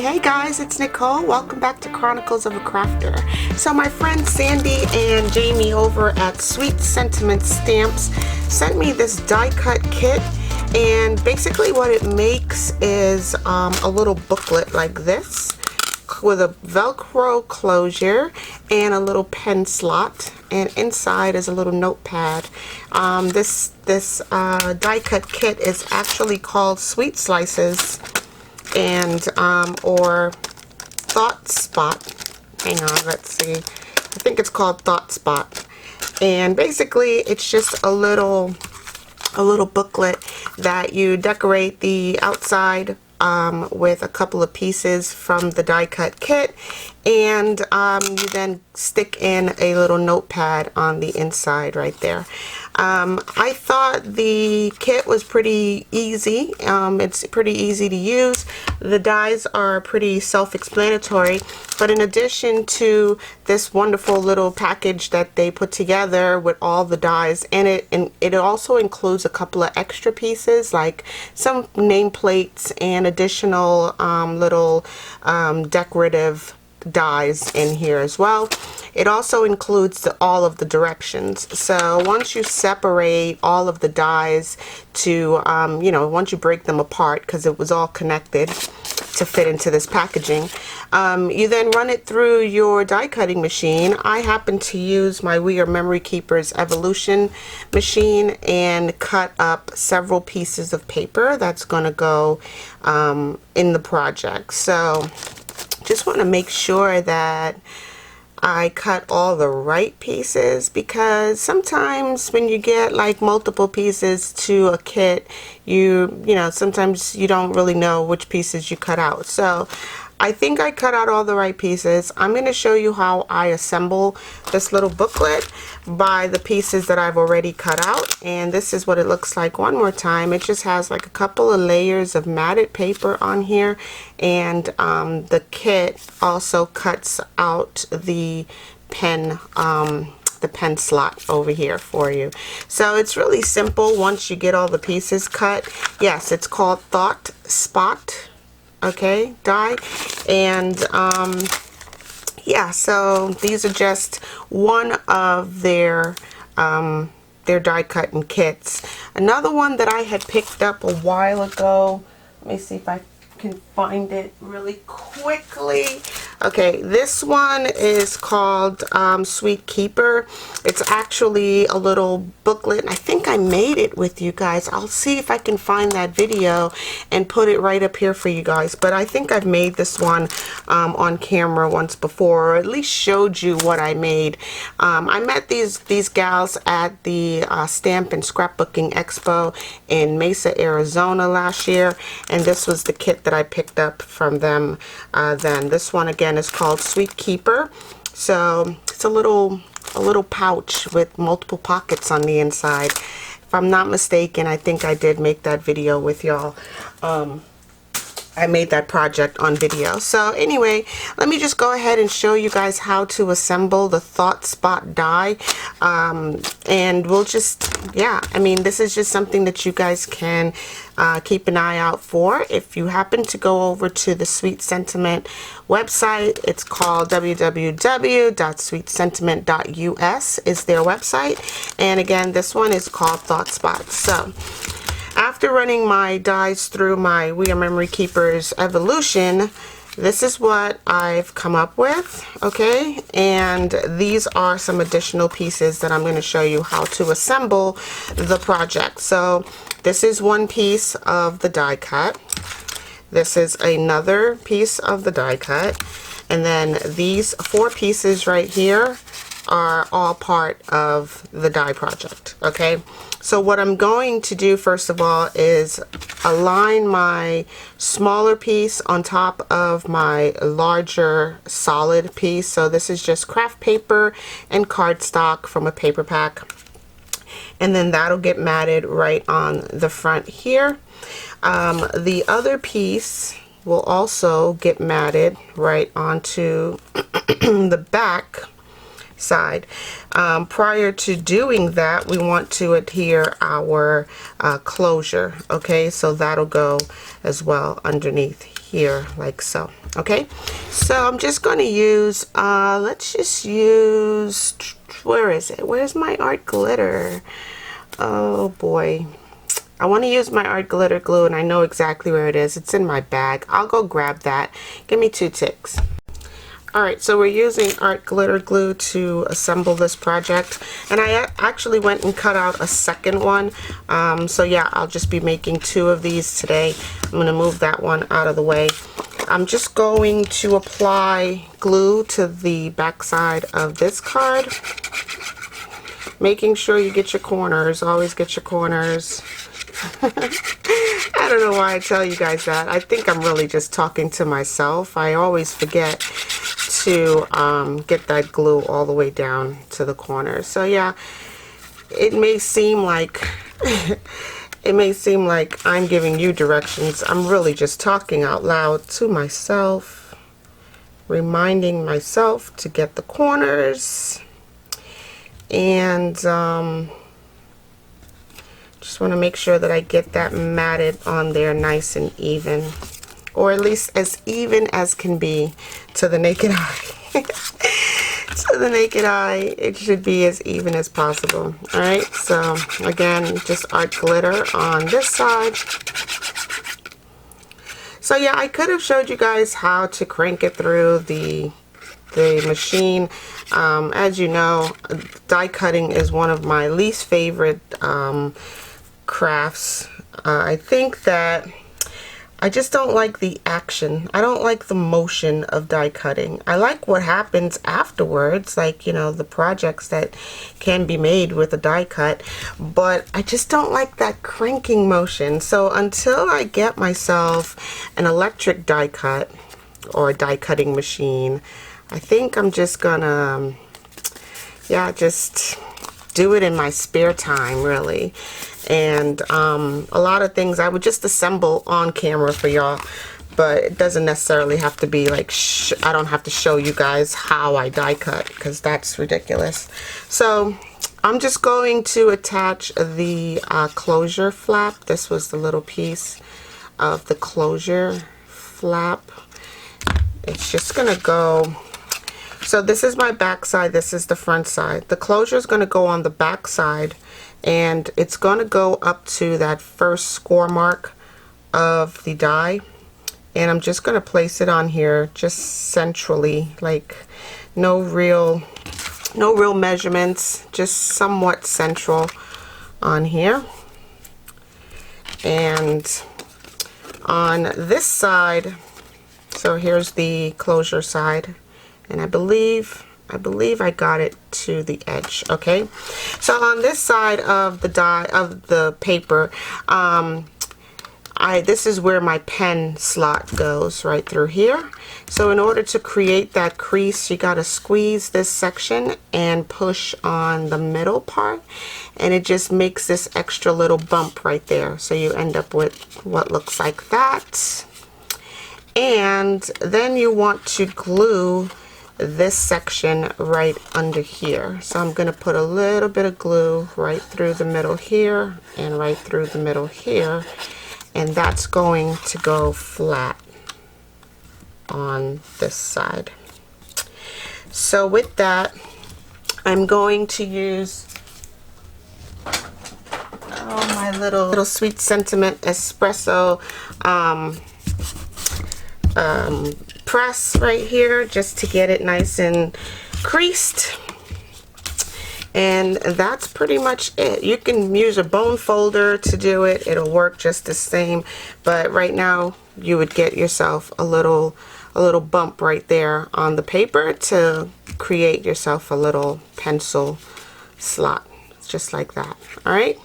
Hey guys, it's Nicole. Welcome back to Chronicles of a Crafter. So my friend Sandy and Jamie over at Sweet Sentiment Stamps sent me this die cut kit, and basically what it makes is a little booklet like this with a Velcro closure and a little pen slot, and inside is a little notepad. This die cut kit is actually called Sweet Slices and or Thought Spot. Hang on, let's see. I think it's called Thought Spot. And basically it's just a little booklet that you decorate the outside with a couple of pieces from the die cut kit, and you then stick in a little notepad on the inside right there. I thought the kit was pretty easy. It's pretty easy to use. The dies are pretty self-explanatory, but in addition to this wonderful little package that they put together with all the dies in it, and it also includes a couple of extra pieces like some nameplates and additional little decorative dies in here as well. It also includes all of the directions. So once you separate all of the dies to, once you break them apart, because it was all connected to fit into this packaging, you then run it through your die cutting machine. I happen to use my We Are Memory Keepers Evolution machine and cut up several pieces of paper that's going to go in the project. So just want to make sure that I cut all the right pieces, because sometimes when you get like multiple pieces to a kit, sometimes you don't really know which pieces you cut out. So I think I cut out all the right pieces. I'm going to show you how I assemble this little booklet by the pieces that I've already cut out, and this is what it looks like one more time. It just has like a couple of layers of matted paper on here, and the kit also cuts out the pen slot over here for you. So it's really simple once you get all the pieces cut. Yes, it's called Thought Spot, okay, die. And yeah, so these are just one of their die cutting kits. Another one that I had picked up a while ago, let me see if I can find it really quickly. Okay, this one is called Sweet Keeper. It's actually a little booklet. I think I made it with you guys. I'll see if I can find that video and put it right up here for you guys. But I think I've made this one on camera once before, or at least showed you what I made. I met these gals at the Stamp and Scrapbooking Expo in Mesa, Arizona last year, and this was the kit that I picked up from them then. This one again is called Sweet Keeper. So it's a little pouch with multiple pockets on the inside. If I'm not mistaken, I think I did make that video with y'all. I made that project on video. So anyway, let me just go ahead and show you guys how to assemble the Thought Spot die. And we'll just, yeah, I mean, this is just something that you guys can keep an eye out for. If you happen to go over to the Sweet Sentiment website, it's called www.sweetsentiment.us is their website. And again, this one is called Thought Spot. So after running my dies through my We Are Memory Keepers Evolution, this is what I've come up with, okay? And these are some additional pieces that I'm going to show you how to assemble the project. So this is one piece of the die cut. This is another piece of the die cut. And then these 4 pieces right here are all part of the die project, okay? So what I'm going to do first of all is align my smaller piece on top of my larger solid piece. So this is just craft paper and cardstock from a paper pack, and then that'll get matted right on the front here. The other piece will also get matted right onto the back side. Prior to doing that, we want to adhere our closure, okay? So that'll go as well underneath here like so. Okay, so I'm just going to use let's just use, where is it? Where's my art glitter? Oh boy, I want to use my art glitter glue, and I know exactly where it is. It's in my bag. I'll go grab that. Give me 2 ticks. Alright, so we're using art glitter glue to assemble this project, and I actually went and cut out a second one. So yeah, I'll just be making 2 of these today. I'm going to move that one out of the way. I'm just going to apply glue to the back side of this card, making sure you get your corners. Always get your corners. I don't know why I tell you guys that. I think I'm really just talking to myself. I always forget to get that glue all the way down to the corners. So yeah, it may seem like it may seem like I'm giving you directions. I'm really just talking out loud to myself, reminding myself to get the corners, and just want to make sure that I get that matted on there nice and even, or at least as even as can be to the naked eye. To the naked eye, it should be as even as possible. Alright, so again, just art glitter on this side. So yeah, I could have showed you guys how to crank it through the machine. As you know, die cutting is one of my least favorite crafts. I think that I just don't like the action. I don't like the motion of die cutting. I like what happens afterwards, like, you know, the projects that can be made with a die cut, but I just don't like that cranking motion. So until I get myself an electric die cut or a die cutting machine, I think I'm just gonna, yeah, just do it in my spare time, really. And a lot of things I would just assemble on camera for y'all, but it doesn't necessarily have to be like, I don't have to show you guys how I die cut, because that's ridiculous. So I'm just going to attach the closure flap. This was the little piece of the closure flap. It's just gonna go, so this is my back side, this is the front side. The closure is going to go on the back side, and it's going to go up to that first score mark of the die, and I'm just going to place it on here just centrally, like no real measurements, just somewhat central on here. And on this side, so here's the closure side, and I believe I got it to the edge. Okay, so on this side of the die of the paper, this is where my pen slot goes, right through here. So in order to create that crease, you got to squeeze this section and push on the middle part, and it just makes this extra little bump right there. So you end up with what looks like that. And then you want to glue this section right under here. So I'm going to put a little bit of glue right through the middle here and right through the middle here, and that's going to go flat on this side. So with that, I'm going to use my little Sweet Sentiment espresso press right here, just to get it nice and creased. And that's pretty much it. You can use a bone folder to do it, it'll work just the same, but right now you would get yourself a little bump right there on the paper to create yourself a little pencil slot, just like that. All right,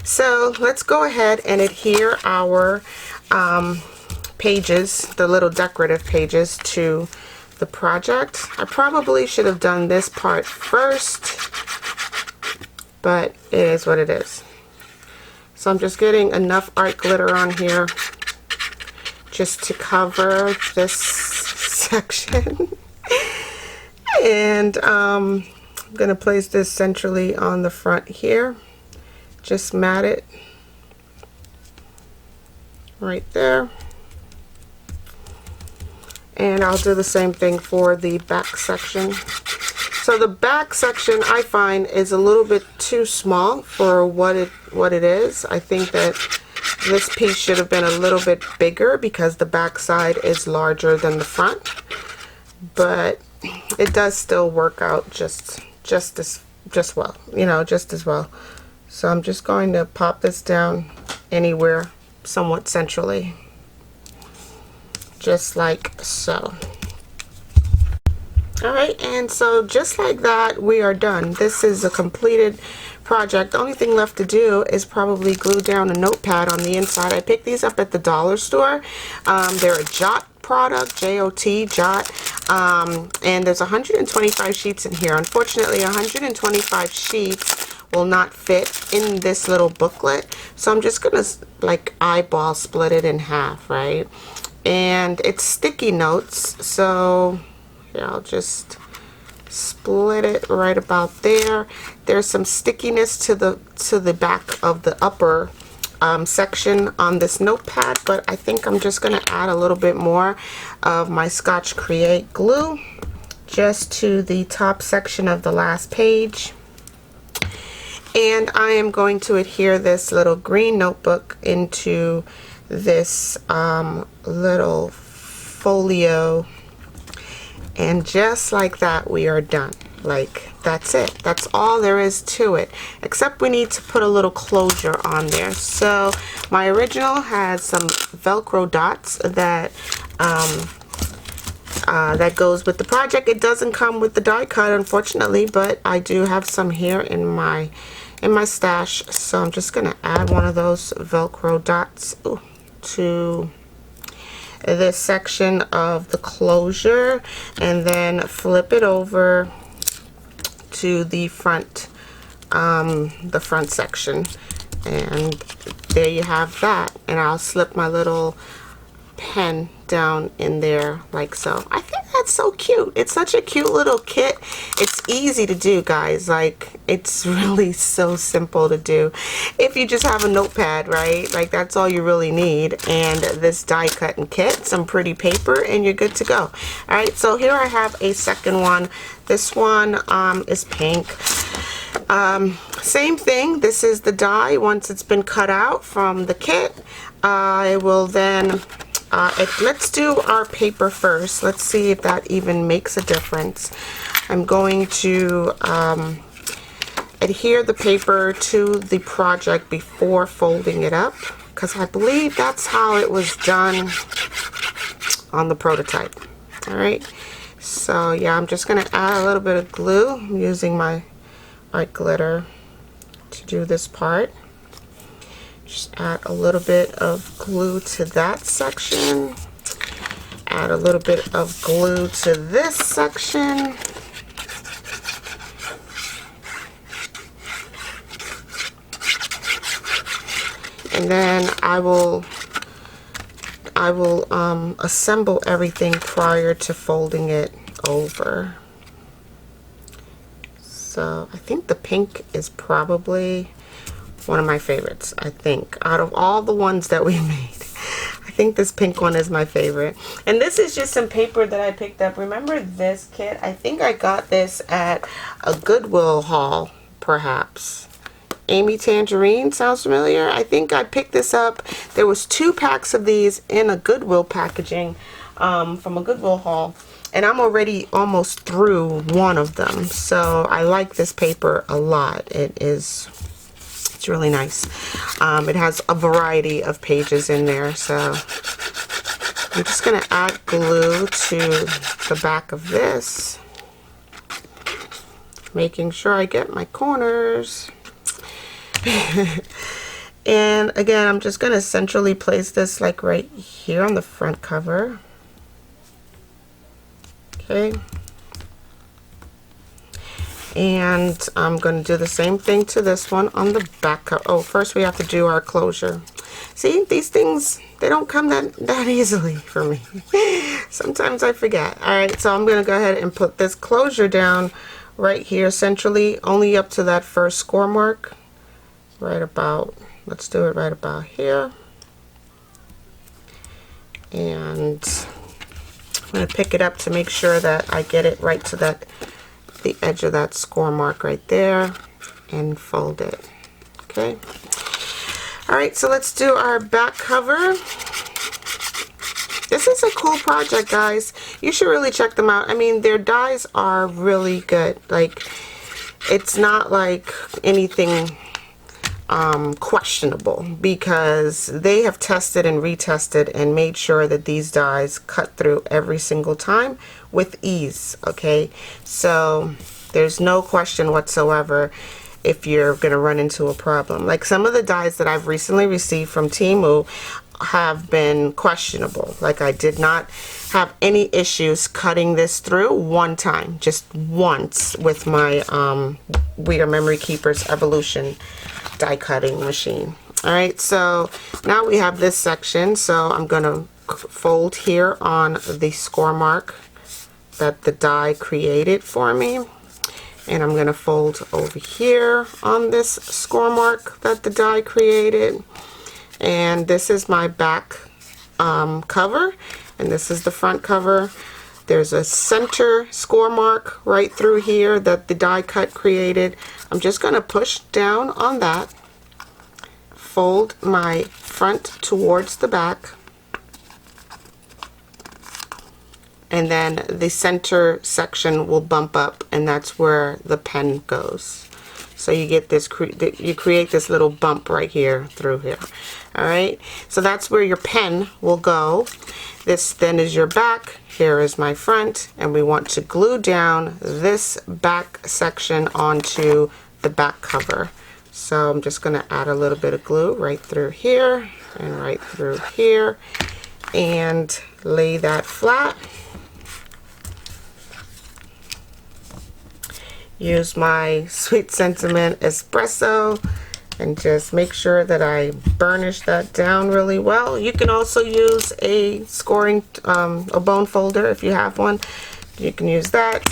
so let's go ahead and adhere our pages, the little decorative pages, to the project. I probably should have done this part first, but it is what it is. So I'm just getting enough art glitter on here just to cover this section. And I'm gonna place this centrally on the front here. Just mat it right there. And I'll do the same thing for the back section. So the back section I find is a little bit too small for what it is. I think that this piece should have been a little bit bigger because the back side is larger than the front. But it does still work out just well, you know, just as well. So I'm just going to pop this down anywhere somewhat centrally, just like so. Alright, and so just like that, we are done. This is a completed project. The only thing left to do is probably glue down a notepad on the inside. I picked these up at the dollar store. They're a Jot product, J-O-T, Jot. And there's 125 sheets in here. Unfortunately, 125 sheets will not fit in this little booklet. So I'm just going to like eyeball split it in half, right? And it's sticky notes, so yeah, I'll just split it right about there. There's some stickiness to the back of the upper section on this notepad, but I think I'm just going to add a little bit more of my Scotch Create glue just to the top section of the last page. And I am going to adhere this little green notebook into this little folio, and just like that we are done. Like, that's it. That's all there is to it, except we need to put a little closure on there. So my original has some Velcro dots that that goes with the project. It doesn't come with the die cut, unfortunately, but I do have some here in my stash. So I'm just gonna add one of those Velcro dots to this section of the closure, and then flip it over to the front section, and there you have that. And I'll slip my little pen down in there like so. I think that's so cute. It's such a cute little kit. It's easy to do, guys. Like, it's really so simple to do if you just have a notepad, right? Like, that's all you really need, and this die cutting kit, some pretty paper, and you're good to go. All right, so here I have a second one. This one is pink. Same thing. This is the die once it's been cut out from the kit. I will then let's do our paper first. Let's see if that even makes a difference. I'm going to adhere the paper to the project before folding it up, because I believe that's how it was done on the prototype. All right, so yeah, I'm just going to add a little bit of glue. I'm using my art glitter to do this part. Just add a little bit of glue to that section. Add a little bit of glue to this section. And then I will assemble everything prior to folding it over. So I think the pink is probably one of my favorites. I think out of all the ones that we made, I think this pink one is my favorite. And this is just some paper that I picked up. Remember this kit? I think I got this at a Goodwill haul, perhaps. Amy Tangerine, sounds familiar? I think I picked this up. There was 2 packs of these in a Goodwill packaging from a Goodwill haul. And I'm already almost through one of them. So I like this paper a lot. It's really nice. It has a variety of pages in there. So I'm just going to add glue to the back of this, making sure I get my corners. And again, I'm just going to centrally place this like right here on the front cover. Okay. And I'm going to do the same thing to this one on the back cover. Oh, first we have to do our closure. See, these things, they don't come that easily for me. Sometimes I forget. Alright, so I'm going to go ahead and put this closure down right here centrally, only up to that first score mark. Right about, let's do it right about here. And going to pick it up to make sure that I get it right to the edge of that score mark right there and fold it. Okay. All right, so let's do our back cover. This is a cool project, guys. You should really check them out. I mean, their dies are really good. Like, it's not like anything questionable, because they have tested and retested and made sure that these dies cut through every single time with ease. Okay, so there's no question whatsoever if you're gonna run into a problem. Like, some of the dies that I've recently received from Temu have been questionable. Like, I did not have any issues cutting this through one time, just once, with my We Are Memory Keepers Evolution die cutting machine. All right, so now we have this section, so I'm gonna fold here on the score mark that the die created for me, and I'm gonna fold over here on this score mark that the die created. And this is my back cover, and this is the front cover. There's a center score mark right through here that the die cut created. I'm just going to push down on that, fold my front towards the back, and then the center section will bump up, and that's where the pen goes. So you get this, you create this little bump right here through here. All right, so that's where your pen will go. This then is your back. Here is my front, and we want to glue down this back section onto the back cover. So I'm just going to add a little bit of glue right through here and right through here, and lay that flat. Use my Sweet Sentiment espresso and just make sure that I burnish that down really well. You can also use a scoring, a bone folder if you have one. You can use that,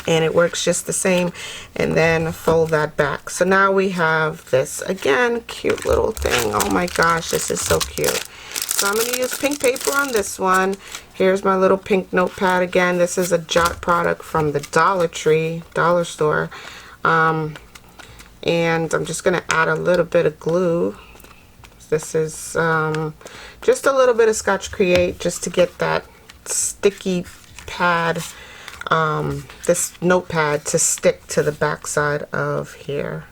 and it works just the same. And then fold that back. So now we have this, again, cute little thing. Oh my gosh, this is so cute. So I'm going to use pink paper on this one. Here's my little pink notepad. Again, this is a Jot product from the Dollar Store. And I'm just going to add a little bit of glue. This is just a little bit of Scotch Create, just to get that sticky pad, this notepad, to stick to the back side of here.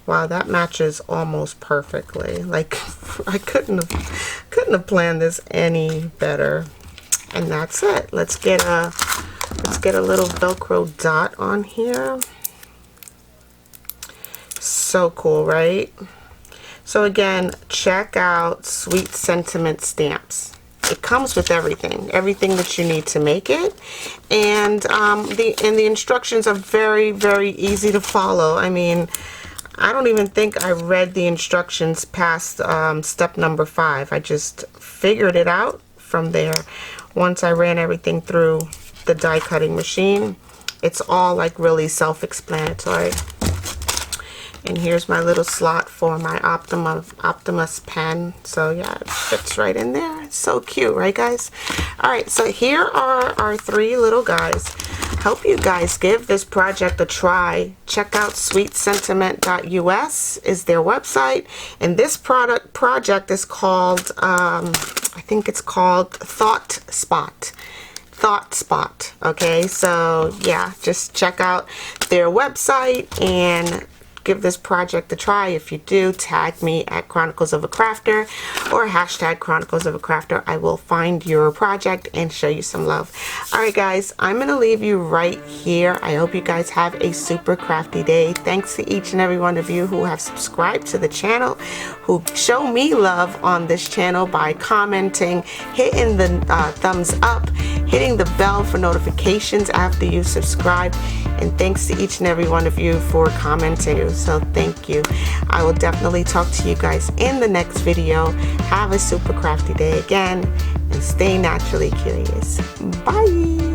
Wow, that matches almost perfectly. Like, I couldn't have planned this any better. And that's it. Let's get a little Velcro dot on here. So cool, right? So again, check out Sweet Sentiment stamps. It comes with everything that you need to make it, and the instructions are very, very easy to follow. I mean, I don't even think I read the instructions past step number 5. I just figured it out from there. Once I ran everything through the die cutting machine, it's all like really self-explanatory. And here's my little slot for my Optimus pen. So yeah, it fits right in there. It's so cute, right guys? All right, so here are our 3 little guys. Hope you guys give this project a try. Check out sweetsentiment.us is their website. And this project is called, I think it's called Thought Spot. Thought Spot. Okay, so yeah, just check out their website and give this project a try. If you do, tag me at Chronicles of a Crafter or hashtag Chronicles of a Crafter. I will find your project and show you some love. Alright guys, I'm going to leave you right here. I hope you guys have a super crafty day. Thanks to each and every one of you who have subscribed to the channel, who show me love on this channel by commenting, hitting the thumbs up, hitting the bell for notifications after you subscribe, and thanks to each and every one of you for commenting. So thank you. I will definitely talk to you guys in the next video. Have a super crafty day again, and stay naturally curious. Bye.